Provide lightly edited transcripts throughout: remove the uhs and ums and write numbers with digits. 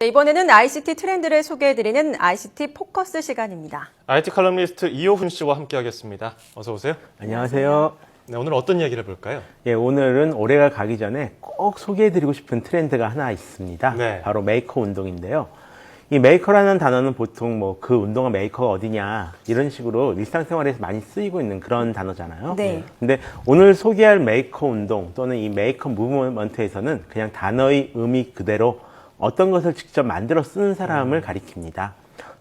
이번에는 ICT 트렌드를 소개해드리는 ICT 포커스 시간입니다. IT 칼럼니스트 이호훈 씨와 함께하겠습니다. 어서 오세요. 안녕하세요. 네, 오늘 어떤 이야기를 해볼까요? 예, 오늘은 올해가 가기 전에 꼭 소개해드리고 싶은 트렌드가 하나 있습니다. 네. 바로 메이커 운동인데요. 이 메이커라는 단어는 보통 뭐 그 운동화 메이커가 어디냐 이런 식으로 일상생활에서 많이 쓰이고 있는 그런 단어잖아요. 네. 근데 오늘 소개할 메이커 운동 또는 이 메이커 무브먼트에서는 그냥 단어의 의미 그대로 어떤 것을 직접 만들어 쓰는 사람을 가리킵니다.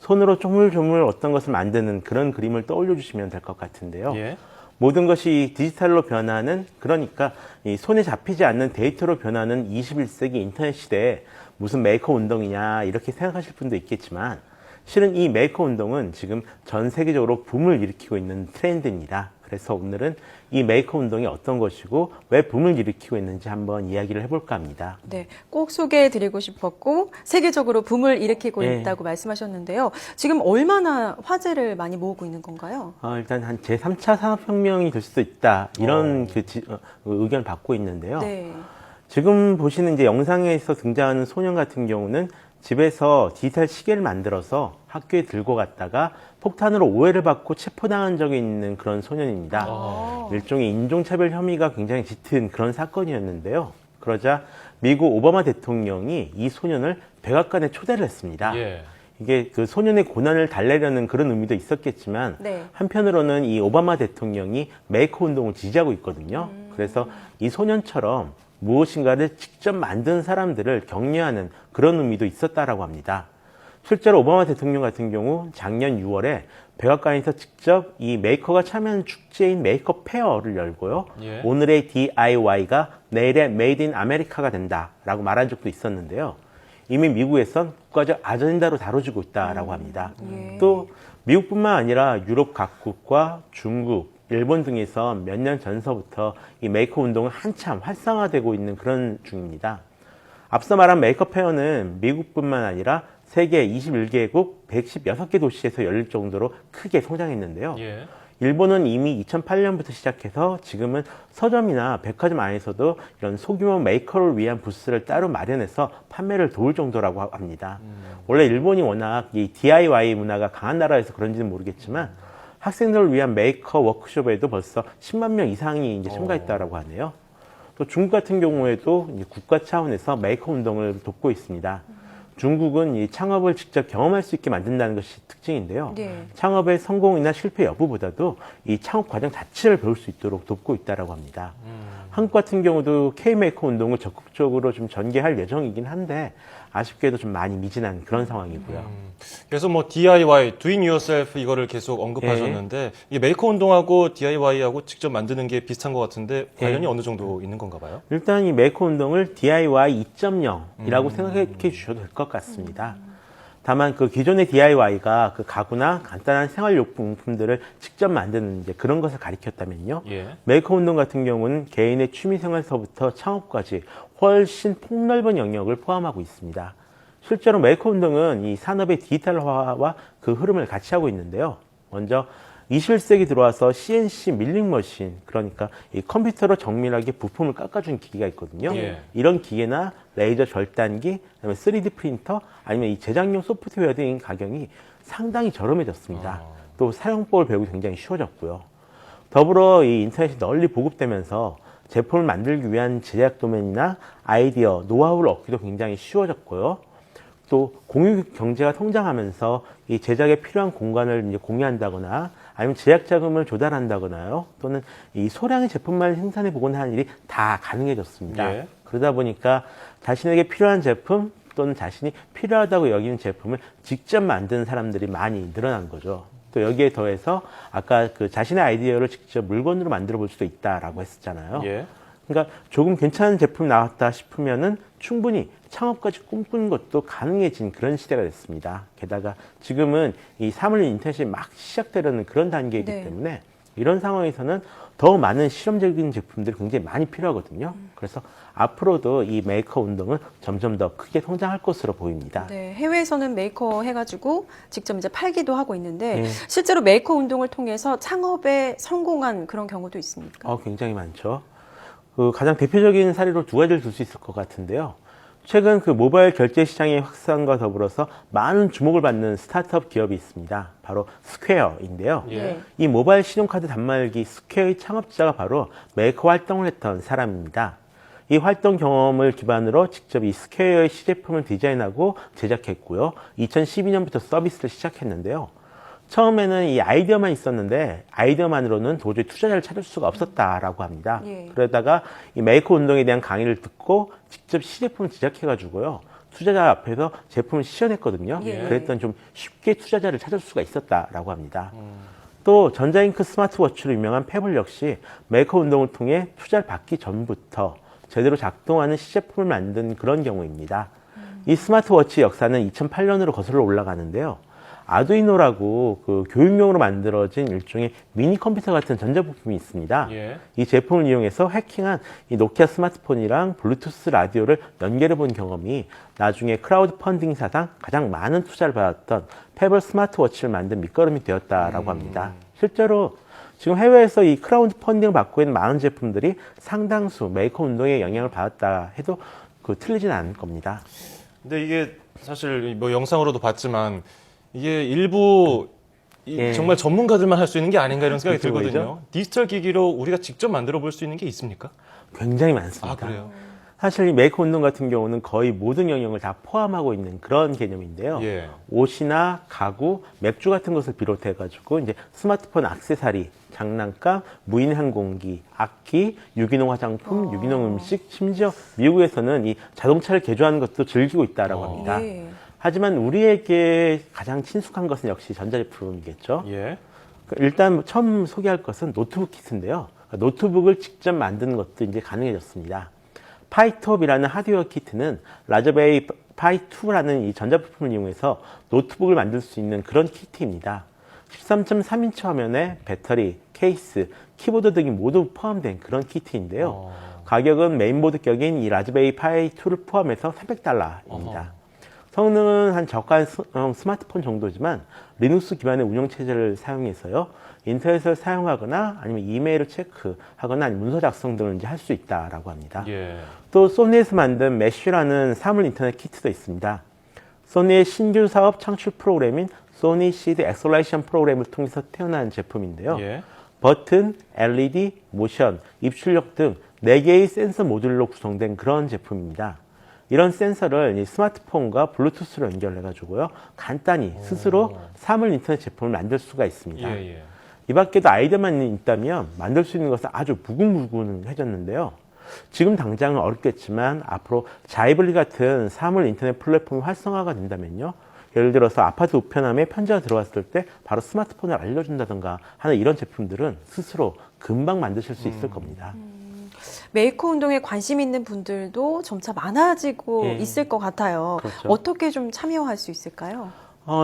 손으로 조물조물 어떤 것을 만드는 그런 그림을 떠올려 주시면 될 것 같은데요. 예. 모든 것이 디지털로 변하는, 그러니까 이 손에 잡히지 않는 데이터로 변하는 21세기 인터넷 시대에 무슨 메이커 운동이냐 이렇게 생각하실 분도 있겠지만 실은 이 메이커 운동은 지금 전 세계적으로 붐을 일으키고 있는 트렌드입니다. 그래서 오늘은 이 메이커 운동이 어떤 것이고 왜 붐을 일으키고 있는지 한번 이야기를 해볼까 합니다. 네, 꼭 소개해드리고 싶었고 세계적으로 붐을 일으키고 네. 있다고 말씀하셨는데요. 지금 얼마나 화제를 많이 모으고 있는 건가요? 일단 한 제3차 산업혁명이 될 수도 있다 이런 의견을 받고 있는데요. 네. 지금 보시는 이제 영상에서 등장하는 소년 같은 경우는 집에서 디지털 시계를 만들어서 학교에 들고 갔다가 폭탄으로 오해를 받고 체포당한 적이 있는 그런 소년입니다. 일종의 인종차별 혐의가 굉장히 짙은 그런 사건이었는데요. 그러자 미국 오바마 대통령이 이 소년을 백악관에 초대를 했습니다. 예. 이게 그 소년의 고난을 달래려는 그런 의미도 있었겠지만 네. 한편으로는 이 오바마 대통령이 메이커 운동을 지지하고 있거든요. 그래서 이 소년처럼 무엇인가를 직접 만든 사람들을 격려하는 그런 의미도 있었다라고 합니다. 실제로 오바마 대통령 같은 경우 작년 6월에 백악관에서 직접 이 메이커가 참여하는 축제인 메이커 페어를 열고요. 예. 오늘의 DIY가 내일의 메이드 인 아메리카가 된다라고 말한 적도 있었는데요. 이미 미국에선 국가적 아젠다로 다뤄지고 있다라고 합니다. 예. 또 미국뿐만 아니라 유럽 각국과 중국, 일본 등에서 몇 년 전서부터 이 메이커 운동은 한참 활성화되고 있는 그런 중입니다. 앞서 말한 메이커 페어는 미국뿐만 아니라 세계 21개국 116개 도시에서 열릴 정도로 크게 성장했는데요. 예. 일본은 이미 2008년부터 시작해서 지금은 서점이나 백화점 안에서도 이런 소규모 메이커를 위한 부스를 따로 마련해서 판매를 도울 정도라고 합니다. 원래 일본이 워낙 이 DIY 문화가 강한 나라여서 그런지는 모르겠지만 학생들을 위한 메이커 워크숍에도 벌써 10만 명 이상이 이제 참가했다라고 하네요. 또 중국 같은 경우에도 이제 국가 차원에서 메이커 운동을 돕고 있습니다. 중국은 이 창업을 직접 경험할 수 있게 만든다는 것이 특징인데요. 네. 창업의 성공이나 실패 여부보다도 이 창업 과정 자체를 배울 수 있도록 돕고 있다라고 합니다. 한국 같은 경우도 K-메이커 운동을 적극적으로 좀 전개할 예정이긴 한데 아쉽게도 좀 많이 미진한 그런 상황이고요. 그래서 뭐 DIY, doing yourself 이거를 계속 언급하셨는데 이게 메이커 운동하고 DIY하고 직접 만드는 게 비슷한 것 같은데 관련이 어느 정도 있는 건가 봐요? 일단 이 메이커 운동을 DIY 2.0이라고 생각해 주셔도 될 것 같습니다. 다만 그 기존의 DIY가 그 가구나 간단한 생활용품들을 직접 만드는 이제 그런 것을 가리켰다면요. 예. 메이커 운동 같은 경우는 개인의 취미생활서부터 창업까지 훨씬 폭넓은 영역을 포함하고 있습니다. 실제로 메이커 운동은 이 산업의 디지털화와 그 흐름을 같이 하고 있는데요. 먼저 21세기 들어와서 CNC 밀링 머신, 그러니까 이 컴퓨터로 정밀하게 부품을 깎아주는 기기가 있거든요. 예. 이런 기계나 레이저 절단기, 그다음에 3D 프린터, 아니면 이 제작용 소프트웨어 등 가격이 상당히 저렴해졌습니다. 또 사용법을 배우기 굉장히 쉬워졌고요. 더불어 이 인터넷이 널리 보급되면서 제품을 만들기 위한 제작 도면이나 아이디어, 노하우를 얻기도 굉장히 쉬워졌고요. 또 공유 경제가 성장하면서 이 제작에 필요한 공간을 이제 공유한다거나 아니면 제작 자금을 조달한다거나요. 또는 이 소량의 제품만 생산해 보거나 하는 일이 다 가능해졌습니다. 예. 그러다 보니까 자신에게 필요한 제품 또는 자신이 필요하다고 여기는 제품을 직접 만드는 사람들이 많이 늘어난 거죠. 또 여기에 더해서 아까 그 자신의 아이디어를 직접 물건으로 만들어 볼 수도 있다라고 했었잖아요. 예. 그러니까 조금 괜찮은 제품이 나왔다 싶으면은 충분히 창업까지 꿈꾸는 것도 가능해진 그런 시대가 됐습니다. 게다가 지금은 이 사물 인터넷이 막 시작되려는 그런 단계이기 네. 때문에 이런 상황에서는 더 많은 실험적인 제품들이 굉장히 많이 필요하거든요. 그래서 앞으로도 이 메이커 운동은 점점 더 크게 성장할 것으로 보입니다. 네, 해외에서는 메이커 해가지고 직접 이제 팔기도 하고 있는데 네. 실제로 메이커 운동을 통해서 창업에 성공한 그런 경우도 있습니까? 굉장히 많죠. 그 가장 대표적인 사례로 두 가지를 들 수 있을 것 같은데요. 최근 그 모바일 결제 시장의 확산과 더불어서 많은 주목을 받는 스타트업 기업이 있습니다. 바로 스퀘어인데요. 예. 이 모바일 신용카드 단말기 스퀘어의 창업자가 바로 메이커 활동을 했던 사람입니다. 이 활동 경험을 기반으로 직접 이 스퀘어의 시제품을 디자인하고 제작했고요. 2012년부터 서비스를 시작했는데요. 처음에는 이 아이디어만 있었는데 아이디어만으로는 도저히 투자자를 찾을 수가 없었다라고 합니다. 예. 그러다가 이 메이커 운동에 대한 강의를 듣고 직접 시제품을 제작해가지고요. 투자자 앞에서 제품을 시연했거든요. 예. 그랬더니 좀 쉽게 투자자를 찾을 수가 있었다라고 합니다. 또 전자잉크 스마트워치로 유명한 페블 역시 메이커 운동을 통해 투자를 받기 전부터 제대로 작동하는 시제품을 만든 그런 경우입니다. 이 스마트워치 역사는 2008년으로 거슬러 올라가는데요. 아두이노라고 그 교육용으로 만들어진 일종의 미니 컴퓨터 같은 전자부품이 있습니다. 예. 이 제품을 이용해서 해킹한 이 노키아 스마트폰이랑 블루투스 라디오를 연결해 본 경험이 나중에 크라우드 펀딩 사상 가장 많은 투자를 받았던 페블 스마트워치를 만든 밑거름이 되었다라고 합니다. 실제로 지금 해외에서 이 크라우드 펀딩을 받고 있는 많은 제품들이 상당수 메이커 운동의 영향을 받았다 해도 그 틀리진 않을 겁니다. 근데 이게 사실 뭐 영상으로도 봤지만 이게 일부 예. 정말 전문가들만 할 수 있는 게 아닌가 이런 생각이 그렇죠, 들거든요. 보이죠? 디지털 기기로 우리가 직접 만들어 볼 수 있는 게 있습니까? 굉장히 많습니다. 아, 그래요? 사실 이 메이커 운동 같은 경우는 거의 모든 영역을 다 포함하고 있는 그런 개념인데요. 예. 옷이나 가구, 맥주 같은 것을 비롯해가지고 이제 스마트폰 액세서리, 장난감, 무인 항공기, 악기, 유기농 화장품, 유기농 음식, 심지어 미국에서는 이 자동차를 개조하는 것도 즐기고 있다라고 합니다. 예. 하지만 우리에게 가장 친숙한 것은 역시 전자제품이겠죠. 예. 일단 처음 소개할 것은 노트북 키트인데요. 노트북을 직접 만드는 것도 이제 가능해졌습니다. 파이톱이라는 하드웨어 키트는 라즈베리 파이2라는 이 전자부품을 이용해서 노트북을 만들 수 있는 그런 키트입니다. 13.3인치 화면에 배터리, 케이스, 키보드 등이 모두 포함된 그런 키트인데요. 가격은 메인보드 격인 이 라즈베리 파이2를 포함해서 $300입니다. 성능은 한 저가형 스마트폰 정도지만 리눅스 기반의 운영체제를 사용해서요. 인터넷을 사용하거나 아니면 이메일을 체크하거나 아니면 문서 작성 등을 이제 할 수 있다라고 합니다. 예. 또 소니에서 만든 메쉬라는 사물 인터넷 키트도 있습니다. 소니의 신규 사업 창출 프로그램인 소니 시드 엑셀레이션 프로그램을 통해서 태어난 제품인데요. 예. 버튼, LED, 모션, 입출력 등 4개의 센서 모듈로 구성된 그런 제품입니다. 이런 센서를 이 스마트폰과 블루투스로 연결해가지고요. 간단히 스스로 사물 인터넷 제품을 만들 수가 있습니다. 예, 예. 이 밖에도 아이디어만 있다면 만들 수 있는 것은 아주 무궁무진해졌는데요. 지금 당장은 어렵겠지만 앞으로 자이블리 같은 사물 인터넷 플랫폼이 활성화가 된다면요. 예를 들어서 아파트 우편함에 편지가 들어왔을 때 바로 스마트폰을 알려준다던가 하는 이런 제품들은 스스로 금방 만드실 수 있을 겁니다. 메이커 운동에 관심 있는 분들도 점차 많아지고 예. 있을 것 같아요. 그렇죠. 어떻게 좀 참여할 수 있을까요?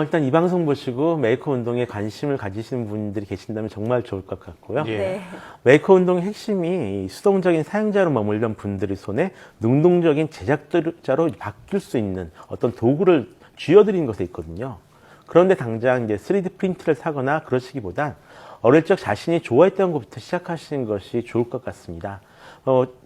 일단 이 방송 보시고 메이커 운동에 관심을 가지시는 분들이 계신다면 정말 좋을 것 같고요. 예. 네. 메이커 운동의 핵심이 수동적인 사용자로 머물던 분들의 손에 능동적인 제작자로 바뀔 수 있는 어떤 도구를 쥐어드리는 것에 있거든요. 그런데 당장 이제 3D 프린트를 사거나 그러시기보단 어릴 적 자신이 좋아했던 것부터 시작하시는 것이 좋을 것 같습니다.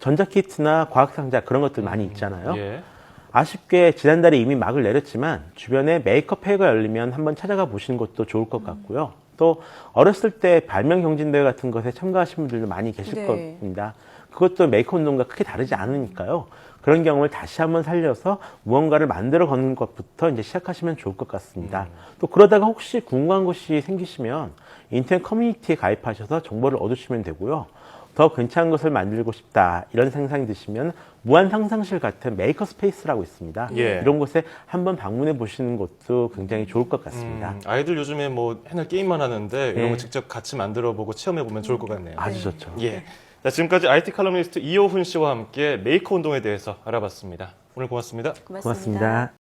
전자키트나 과학상자 그런 것들 많이 있잖아요. 예. 아쉽게 지난달에 이미 막을 내렸지만 주변에 메이크업 회가 열리면 한번 찾아가 보시는 것도 좋을 것 같고요. 또 어렸을 때 발명 경진대회 같은 것에 참가하신 분들도 많이 계실 네. 겁니다. 그것도 메이커 운동과 크게 다르지 않으니까요. 그런 경험을 다시 한번 살려서 무언가를 만들어 가는 것부터 이제 시작하시면 좋을 것 같습니다. 또 그러다가 혹시 궁금한 것이 생기시면 인터넷 커뮤니티에 가입하셔서 정보를 얻으시면 되고요. 더 괜찮은 것을 만들고 싶다 이런 생각이 드시면 무한 상상실 같은 메이커 스페이스라고 있습니다. 예. 이런 곳에 한번 방문해 보시는 것도 굉장히 좋을 것 같습니다. 아이들 요즘에 뭐 맨날 게임만 하는데 이런 예. 거 직접 같이 만들어 보고 체험해 보면 좋을 것 같네요. 아주 좋죠. 예. 자, 지금까지 IT 칼럼니스트 이호훈 씨와 함께 메이커 운동에 대해서 알아봤습니다. 오늘 고맙습니다. 고맙습니다. 고맙습니다.